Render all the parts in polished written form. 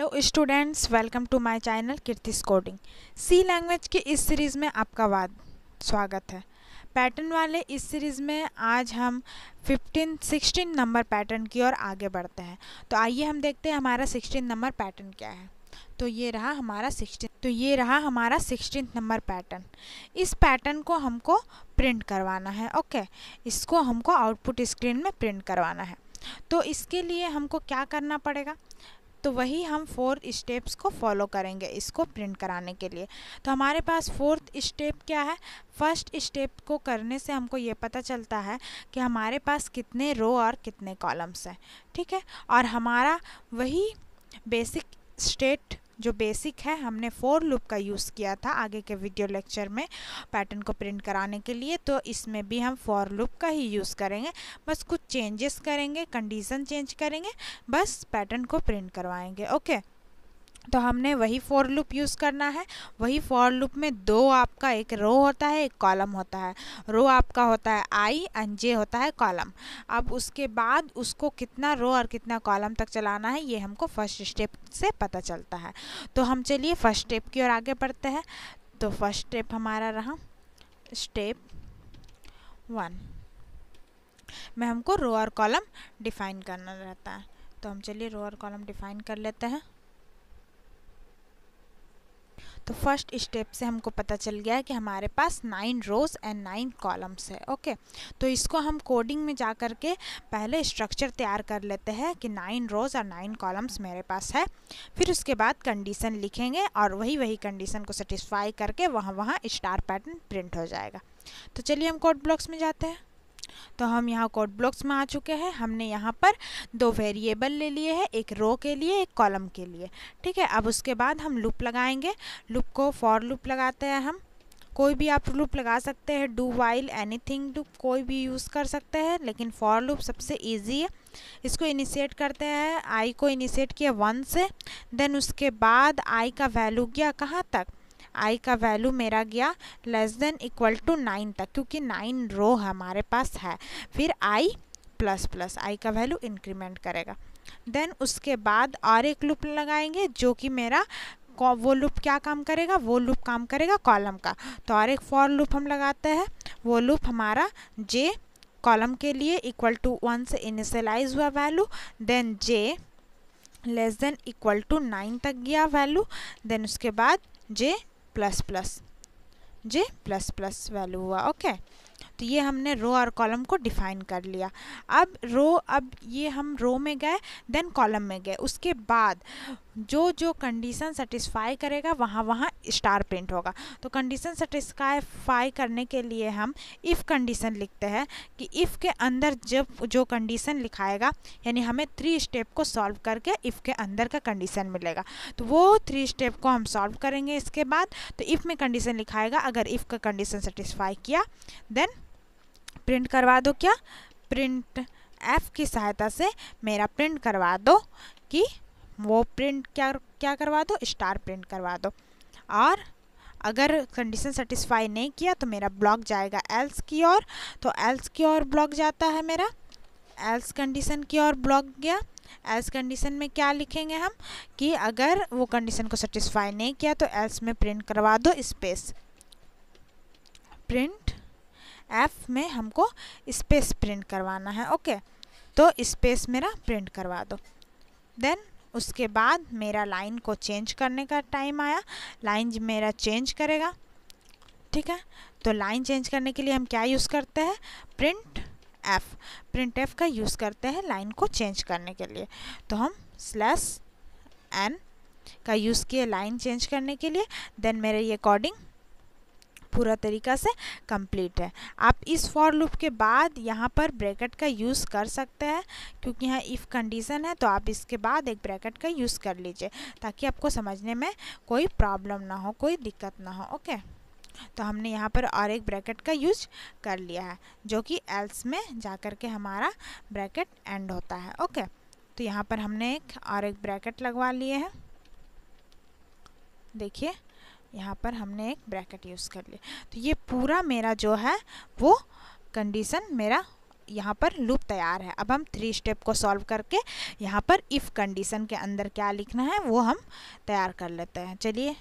Hello students, welcome to my channel Keerti's coding. C language के इस series में आपका स्वागत है। पैटर्न वाले इस सीरीज़ में आज हम 16 नंबर पैटर्न की ओर आगे बढ़ते हैं। तो आइए हम देखते हैं हमारा 16 नंबर पैटर्न क्या है। तो ये रहा हमारा 16 नंबर पैटर्न। इस पैटर्न को हमको प्रिंट करवाना है। ओके, इसको हमको आउटपुट स्क्रीन में प्रिंट करवाना है। तो इसके लिए हमको क्या करना पड़ेगा, तो वही हम 4 स्टेप्स को फॉलो करेंगे इसको प्रिंट कराने के लिए। तो हमारे पास 4th स्टेप क्या है। फर्स्ट स्टेप को करने से हमको ये पता चलता है कि हमारे पास कितने रो और कितने कॉलम्स हैं। ठीक है, और हमारा वही बेसिक स्टेट जो बेसिक है, हमने फॉर लूप का यूज़ किया था आगे के वीडियो लेक्चर में पैटर्न को प्रिंट कराने के लिए। तो इसमें भी हम फॉर लूप का ही यूज़ करेंगे, बस कुछ चेंजेस करेंगे, कंडीशन चेंज करेंगे, बस पैटर्न को प्रिंट करवाएंगे। ओके, तो हमने वही फॉर लूप यूज़ करना है। वही फॉर लूप में दो आपका एक रो होता है, एक कॉलम होता है। रो आपका होता है आई एंड जे होता है कॉलम। अब उसके बाद उसको कितना रो और कितना कॉलम तक चलाना है ये हमको फर्स्ट स्टेप से पता चलता है। तो हम चलिए फर्स्ट स्टेप की ओर आगे बढ़ते हैं। तो फर्स्ट स्टेप हमारा रहा स्टेप 1 में हमको रो और कॉलम डिफाइन करना रहता है। तो हम चलिए रो और कॉलम डिफाइन कर लेते हैं। तो फर्स्ट स्टेप से हमको पता चल गया है कि हमारे पास 9 रोज़ एंड 9 कॉलम्स है। ओके, तो इसको हम कोडिंग में जा कर के पहले स्ट्रक्चर तैयार कर लेते हैं कि 9 रोज़ और 9 कॉलम्स मेरे पास है। फिर उसके बाद कंडीशन लिखेंगे और वही कंडीशन को सेटिस्फाई करके वहाँ स्टार पैटर्न प्रिंट हो जाएगा। तो चलिए हम कोड ब्लॉक्स में जाते हैं। तो हम यहाँ कोड ब्लॉक्स में आ चुके हैं। हमने यहाँ पर 2 वेरिएबल ले लिए हैं, एक रो के लिए एक कॉलम के लिए। ठीक है, अब उसके बाद हम लूप लगाएंगे। लूप को फॉर लूप लगाते हैं हम। कोई भी आप लूप लगा सकते हैं, डू वाइल एनीथिंग लूप कोई भी यूज़ कर सकते हैं, लेकिन फॉर लूप सबसे ईजी है। इसको इनिशिएट करते हैं, आई को इनिशिएट किया 1 से, देन उसके बाद आई का वैल्यू गया कहाँ तक, आई का वैल्यू मेरा गया लेस देन इक्वल टू 9 तक, क्योंकि 9 रो हमारे पास है। फिर आई प्लस प्लस आई का वैल्यू इंक्रीमेंट करेगा। देन उसके बाद और एक लूप लगाएंगे जो कि मेरा वो लूप क्या काम करेगा, वो लूप काम करेगा कॉलम का। तो और एक फॉर लूप हम लगाते हैं। वो लूप हमारा जे कॉलम के लिए इक्वल टू 1 से इनिशियलाइज हुआ value, then j less than equal to 9 तक गया वैल्यू, देन उसके बाद जे प्लस प्लस वैल्यू हुआ। ओके, तो ये हमने रो और कॉलम को डिफाइन कर लिया। अब ये हम रो में गए, देन कॉलम में गए। उसके बाद जो कंडीशन सेटिस्फाई करेगा वहाँ स्टार प्रिंट होगा। तो कंडीशन सेटिस्फाई करने के लिए हम इफ़ कंडीशन लिखते हैं कि इफ़ के अंदर जब जो कंडीशन लिखाएगा, यानी हमें 3 स्टेप को सॉल्व करके इफ़ के अंदर का कंडीशन मिलेगा। तो वो 3 स्टेप को हम सॉल्व करेंगे। इसके बाद तो इफ़ में कंडीशन लिखाएगा, अगर इफ़ का कंडीशन सेटिस्फाई किया देन प्रिंट करवा दो, क्या प्रिंट एफ की सहायता से मेरा प्रिंट करवा दो कि वो प्रिंट क्या करवा दो, स्टार प्रिंट करवा दो। और अगर कंडीशन सेटिस्फाई नहीं किया तो मेरा ब्लॉक जाएगा एल्स की ओर। तो एल्स की ओर ब्लॉक जाता है मेरा, एल्स कंडीशन की ओर ब्लॉक गया। एल्स कंडीशन में क्या लिखेंगे हम कि अगर वो कंडीशन को सेटिस्फाई नहीं किया तो एल्स में प्रिंट करवा दो स्पेस, प्रिंट एफ में हमको स्पेस प्रिंट करवाना है। ओके, तो स्पेस मेरा प्रिंट करवा दो। देन उसके बाद मेरा लाइन को चेंज करने का टाइम आया, लाइन मेरा चेंज करेगा। ठीक है, तो लाइन चेंज करने के लिए हम क्या यूज़ करते हैं, प्रिंट एफ का यूज़ करते हैं लाइन को चेंज करने के लिए। तो हम /n का यूज़ किए लाइन चेंज करने के लिए। देन मेरा ये कोडिंग पूरा तरीका से कंप्लीट है। आप इस फॉर लूप के बाद यहाँ पर ब्रैकेट का यूज़ कर सकते हैं, क्योंकि यहाँ इफ़ कंडीशन है। तो आप इसके बाद एक ब्रैकेट का यूज़ कर लीजिए ताकि आपको समझने में कोई प्रॉब्लम ना हो, कोई दिक्कत ना हो। ओके, तो हमने यहाँ पर और एक ब्रैकेट का यूज कर लिया है जो कि एल्स में जा कर के हमारा ब्रैकेट एंड होता है। ओके, तो यहाँ पर हमने एक ब्रैकेट लगवा लिए हैं। देखिए यहाँ पर हमने एक ब्रैकेट यूज़ कर लिया। तो ये पूरा मेरा जो है वो कंडीशन मेरा यहाँ पर लूप तैयार है। अब हम 3 स्टेप को सॉल्व करके यहाँ पर इफ़ कंडीशन के अंदर क्या लिखना है वो हम तैयार कर लेते हैं। चलिए,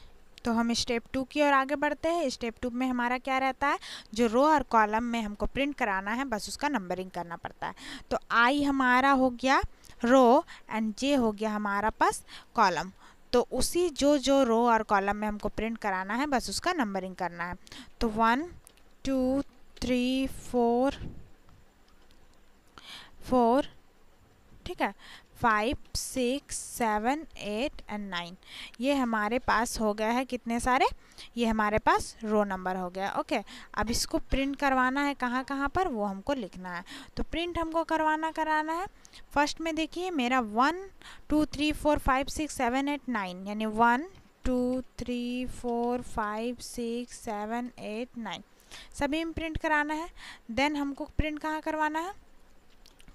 तो हम स्टेप 2 की ओर आगे बढ़ते हैं। स्टेप 2 में हमारा क्या रहता है, जो रो और कॉलम में हमको प्रिंट कराना है बस उसका नंबरिंग करना पड़ता है। तो आई हमारा हो गया रो एंड जे हो गया हमारा पास कॉलम। तो उसी जो रो और कॉलम में हमको प्रिंट कराना है बस उसका नंबरिंग करना है। तो 1 2 3 4, ठीक है, 5 6 7 8 एंड 9, ये हमारे पास हो गया है कितने सारे, ये हमारे पास रो नंबर हो गया। ओके, अब इसको प्रिंट करवाना है कहाँ कहाँ पर वो हमको लिखना है। तो प्रिंट हमको कराना है। फर्स्ट में देखिए मेरा 1 2 3 4 5 6 7 8 9, यानी 1 2 3 4 5 6 7 8 9 सभी में प्रिंट कराना है। देन हमको प्रिंट कहाँ करवाना है,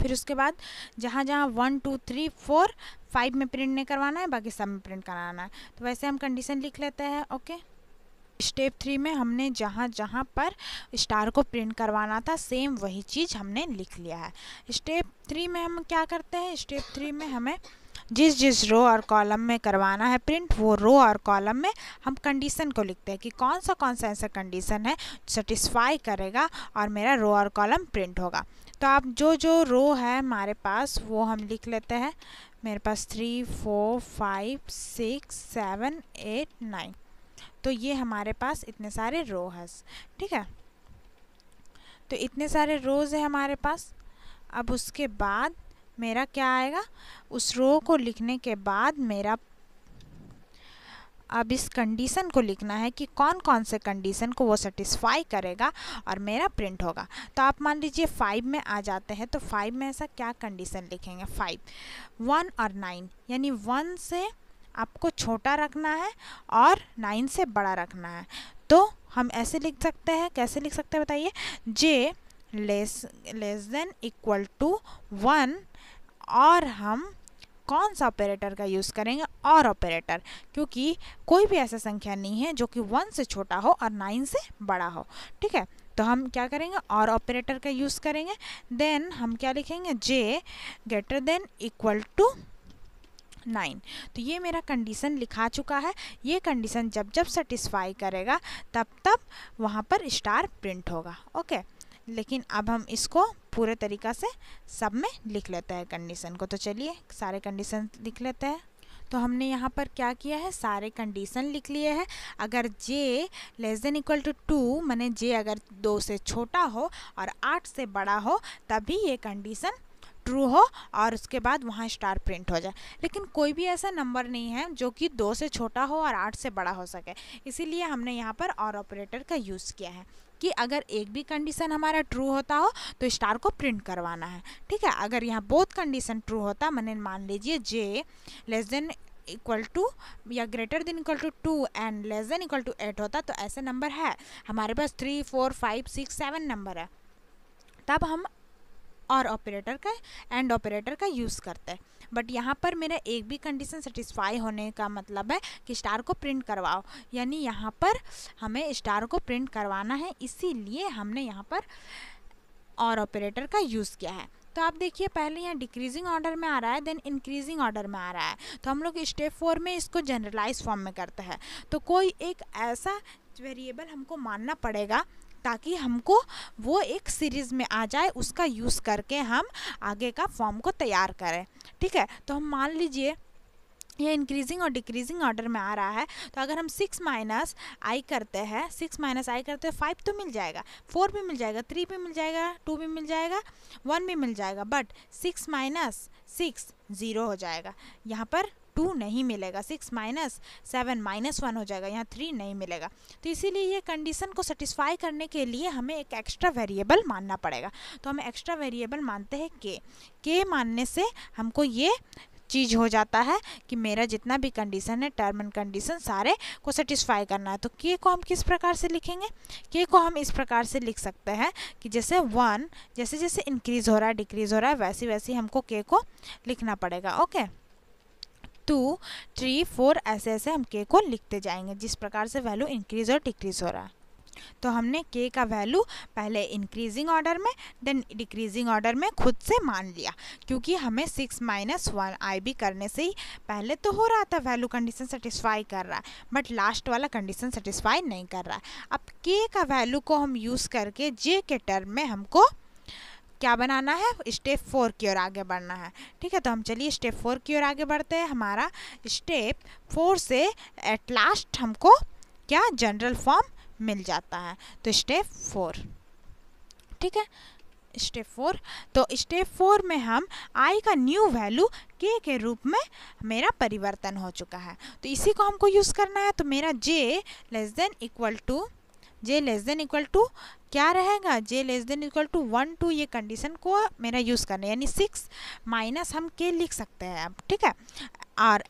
फिर उसके बाद जहाँ जहाँ 1 2 3 4 5 में प्रिंट नहीं करवाना है, बाकी सब में प्रिंट कराना है। तो वैसे हम कंडीशन लिख लेते हैं। ओके, स्टेप 3 में हमने जहाँ जहाँ पर स्टार को प्रिंट करवाना था सेम वही चीज़ हमने लिख लिया है। स्टेप 3 में हम क्या करते हैं, स्टेप 3 में हमें जिस रो और कॉलम में करवाना है प्रिंट, वो रो और कॉलम में हम कंडीशन को लिखते हैं कि कौन सा ऐसा कंडीशन है सेटिस्फाई करेगा और मेरा रो और कॉलम प्रिंट होगा। तो आप जो रो है हमारे पास वो हम लिख लेते हैं। मेरे पास 3 4 5 6 7 8 9, तो ये हमारे पास इतने सारे रो है। ठीक है, तो इतने सारे रोज है हमारे पास। अब उसके बाद मेरा क्या आएगा, उस रो को लिखने के बाद मेरा अब इस कंडीशन को लिखना है कि कौन कौन से कंडीशन को वो सेटिस्फाई करेगा और मेरा प्रिंट होगा। तो आप मान लीजिए 5 में आ जाते हैं, तो 5 में ऐसा क्या कंडीशन लिखेंगे, 5 1 और 9, यानी 1 से आपको छोटा रखना है और 9 से बड़ा रखना है। तो हम ऐसे लिख सकते हैं, कैसे लिख सकते हैं बताइए, जे लेस देन इक्वल टू 1, और हम कौन सा ऑपरेटर का यूज़ करेंगे, और ऑपरेटर, क्योंकि कोई भी ऐसा संख्या नहीं है जो कि 1 से छोटा हो और 9 से बड़ा हो। ठीक है, तो हम क्या करेंगे, और ऑपरेटर का यूज़ करेंगे। देन हम क्या लिखेंगे, जे ग्रेटर देन इक्वल टू 9। तो ये मेरा कंडीशन लिखा चुका है। ये कंडीशन जब जब सेटिस्फाई करेगा तब वहाँ पर स्टार प्रिंट होगा। ओके, लेकिन अब हम इसको पूरे तरीक़ा से सब में लिख लेते हैं कंडीशन को। तो चलिए सारे कंडीशन लिख लेते हैं। तो हमने यहाँ पर क्या किया है, सारे कंडीशन लिख लिए हैं। अगर जे लेस देन इक्वल टू 2, माने जे अगर 2 से छोटा हो और 8 से बड़ा हो तभी ये कंडीशन ट्रू हो और उसके बाद वहाँ स्टार प्रिंट हो जाए। लेकिन कोई भी ऐसा नंबर नहीं है जो कि 2 से छोटा हो और 8 से बड़ा हो सके, इसीलिए हमने यहाँ पर और ऑपरेटर का यूज़ किया है कि अगर एक भी कंडीशन हमारा ट्रू होता हो तो स्टार को प्रिंट करवाना है। ठीक है, अगर यहाँ बोथ कंडीशन ट्रू होता, मैंने मान लीजिए j less than equal to या greater than equal to 2 and less than equal to 8 होता, तो ऐसे नंबर है हमारे पास 3 4 5 6 7 नंबर है, तब हम और ऑपरेटर का एंड ऑपरेटर का यूज़ करते हैं। बट यहाँ पर मेरा एक भी कंडीशन सेटिस्फाई होने का मतलब है कि स्टार को प्रिंट करवाओ, यानी यहाँ पर हमें स्टार को प्रिंट करवाना है, इसीलिए हमने यहाँ पर और ऑपरेटर का यूज़ किया है। तो आप देखिए पहले यहाँ डिक्रीजिंग ऑर्डर में आ रहा है, देन इंक्रीजिंग ऑर्डर में आ रहा है, तो हम लोग स्टेप 4 में इसको जनरलाइज फॉर्म में करते हैं। तो कोई एक ऐसा वेरिएबल हमको मानना पड़ेगा ताकि हमको वो एक सीरीज़ में आ जाए, उसका यूज़ करके हम आगे का फॉर्म को तैयार करें। ठीक है, तो हम मान लीजिए ये इंक्रीजिंग और डिक्रीजिंग ऑर्डर में आ रहा है, तो अगर हम 6 माइनस आई करते हैं 5 तो मिल जाएगा, 4 भी मिल जाएगा, 3 भी मिल जाएगा, 2 भी मिल जाएगा, 1 भी मिल जाएगा, बट 6 माइनस 6 0 हो जाएगा, यहाँ पर 2 नहीं मिलेगा, 6 माइनस 7 -1 हो जाएगा, यहाँ 3 नहीं मिलेगा। तो इसीलिए ये कंडीशन को सेटिस्फाई करने के लिए हमें एक एक्स्ट्रा वेरिएबल मानना पड़ेगा। तो हम एक्स्ट्रा वेरिएबल मानते हैं के मानने से हमको ये चीज़ हो जाता है कि मेरा जितना भी कंडीशन है टर्म एंड कंडीशन सारे को सेटिस्फाई करना है। तो के को हम किस प्रकार से लिखेंगे, के को हम इस प्रकार से लिख सकते हैं कि जैसे 1 जैसे जैसे इंक्रीज़ हो रहा है डिक्रीज़ हो रहा है वैसे वैसे हमको के को लिखना पड़ेगा। ओके, 2 3 4 ऐसे ऐसे हम के को लिखते जाएंगे जिस प्रकार से वैल्यू इंक्रीज़ और डिक्रीज़ हो रहा है। तो हमने k का वैल्यू पहले इंक्रीजिंग ऑर्डर में देन डिक्रीजिंग ऑर्डर में खुद से मान लिया, क्योंकि हमें 6 - 1 IB करने से ही पहले तो हो रहा था वैल्यू कंडीशन सेटिस्फाई कर रहा है, बट लास्ट वाला कंडीशन सेटिस्फाई नहीं कर रहा है। अब k का वैल्यू को हम यूज़ करके j के टर्म में हमको क्या बनाना है, स्टेप 4 की ओर आगे बढ़ना है। ठीक है, तो हम चलिए स्टेप 4 की ओर आगे बढ़ते हैं। हमारा स्टेप 4 से एट लास्ट हमको क्या जनरल फॉर्म मिल जाता है। तो स्टेप 4, ठीक है, स्टेप 4। तो स्टेप 4 में हम i का न्यू वैल्यू k के रूप में मेरा परिवर्तन हो चुका है, तो इसी को हमको यूज़ करना है। तो मेरा j less than equal to क्या रहेगा, j less than equal to 1 2, ये कंडीशन को मेरा यूज़ करना है, यानी 6 माइनस हम k लिख सकते हैं अब। ठीक है, और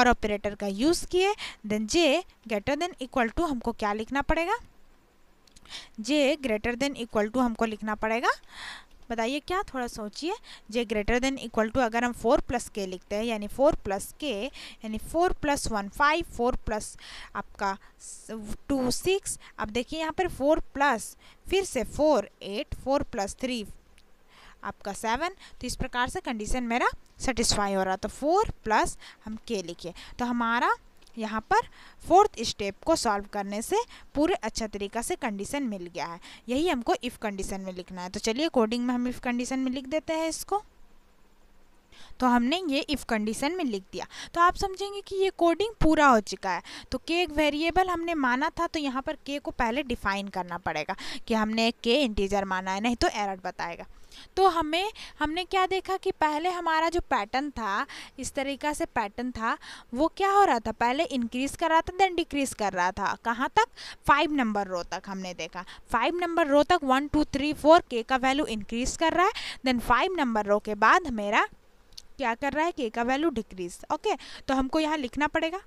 ऑपरेटर का यूज़ किए, then j greater than equal to हमको क्या लिखना पड़ेगा, j greater than equal to हमको लिखना पड़ेगा, बताइए क्या, थोड़ा सोचिए। j greater than equal to अगर हम 4 प्लस k लिखते हैं, यानी 4 प्लस k यानी 4 प्लस 1 5, 4 प्लस आपका 2 6, अब देखिए यहाँ पर 4 प्लस फिर से 4 8, 4 प्लस 3 आपका 7, तो इस प्रकार से कंडीशन मेरा सेटिस्फाई हो रहा। तो 4 प्लस हम k लिखिए, तो हमारा यहाँ पर 4th स्टेप को सॉल्व करने से पूरे अच्छा तरीक़ा से कंडीशन मिल गया है। यही हमको इफ़ कंडीशन में लिखना है। तो चलिए कोडिंग में हम इफ़ कंडीशन में लिख देते हैं इसको। तो हमने ये इफ़ कंडीशन में लिख दिया, तो आप समझेंगे कि ये कोडिंग पूरा हो चुका है। तो k एक वेरिएबल हमने माना था, तो यहाँ पर k को पहले डिफ़ाइन करना पड़ेगा कि हमने k इंटीजर माना है, नहीं तो एरर बताएगा। तो हमने क्या देखा कि पहले हमारा जो पैटर्न था, इस तरीक़ा से पैटर्न था, वो क्या हो रहा था, पहले इंक्रीज़ कर रहा था देन डिक्रीज़ कर रहा था। कहाँ तक, 5 नंबर रो तक हमने देखा। 5 नंबर रो तक 1 2 3 4 k का वैल्यू इंक्रीज़ कर रहा है, देन 5 नंबर रो के बाद मेरा क्या कर रहा है, k का वैल्यू डिक्रीज़। ओके, तो हमको यहाँ लिखना पड़ेगा,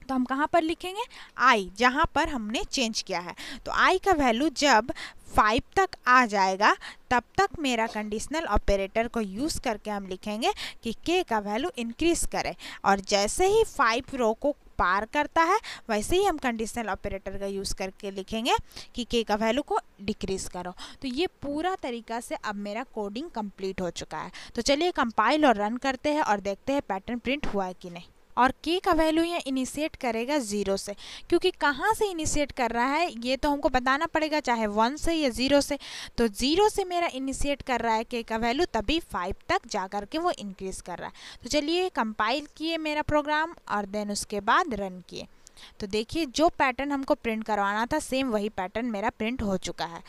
तो हम कहाँ पर लिखेंगे, i जहाँ पर हमने चेंज किया है। तो i का वैल्यू जब 5 तक आ जाएगा, तब तक मेरा कंडीशनल ऑपरेटर को यूज़ करके हम लिखेंगे कि k का वैल्यू इंक्रीज़ करे, और जैसे ही 5 रो को पार करता है वैसे ही हम कंडीशनल ऑपरेटर का यूज़ करके लिखेंगे कि k का वैल्यू को डिक्रीज़ करो। तो ये पूरा तरीका से अब मेरा कोडिंग कंप्लीट हो चुका है। तो चलिए कंपाइल और रन करते हैं और देखते हैं पैटर्न प्रिंट हुआ है कि नहीं। और k का वैल्यू ये इनिशिएट करेगा 0 से, क्योंकि कहाँ से इनिशिएट कर रहा है ये तो हमको बताना पड़ेगा, चाहे 1 से या 0 से। तो 0 से मेरा इनिशिएट कर रहा है k का वैल्यू, तभी 5 तक जा कर के वो इंक्रीज़ कर रहा है। तो चलिए कंपाइल किए मेरा प्रोग्राम और देन उसके बाद रन किए, तो देखिए जो पैटर्न हमको प्रिंट करवाना था सेम वही पैटर्न मेरा प्रिंट हो चुका है।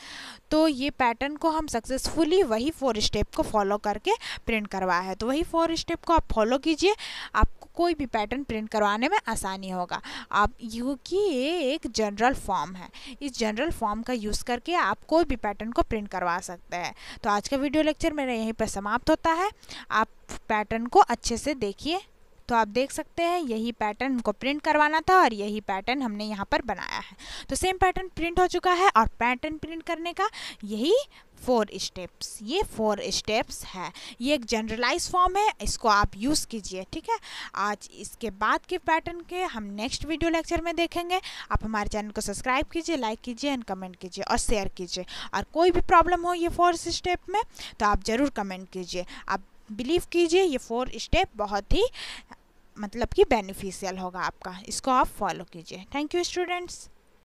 तो ये पैटर्न को हम सक्सेसफुली वही 4 स्टेप को फॉलो करके प्रिंट करवाया है। तो वही 4 स्टेप को आप फॉलो कीजिए, आपको कोई भी पैटर्न प्रिंट करवाने में आसानी होगा। आप क्योंकि ये एक जनरल फॉर्म है, इस जनरल फॉर्म का यूज़ करके आप कोई भी पैटर्न को प्रिंट करवा सकते हैं। तो आज का वीडियो लेक्चर मेरा यहीं पर समाप्त होता है। आप पैटर्न को अच्छे से देखिए, तो आप देख सकते हैं यही पैटर्न हमको प्रिंट करवाना था और यही पैटर्न हमने यहाँ पर बनाया है। तो सेम पैटर्न प्रिंट हो चुका है, और पैटर्न प्रिंट करने का यही 4 स्टेप्स, ये 4 स्टेप्स है। ये एक जनरलाइज फॉर्म है, इसको आप यूज़ कीजिए। ठीक है, आज इसके बाद के पैटर्न के हम नेक्स्ट वीडियो लेक्चर में देखेंगे। आप हमारे चैनल को सब्सक्राइब कीजिए, लाइक कीजिए एंड कमेंट कीजिए और शेयर कीजिए। और कोई भी प्रॉब्लम हो ये 4 स्टेप में तो आप ज़रूर कमेंट कीजिए। आप बिलीव कीजिए ये 4 स्टेप बहुत ही मतलब कि बेनिफिशियल होगा आपका, इसको आप फॉलो कीजिए। Thank you students.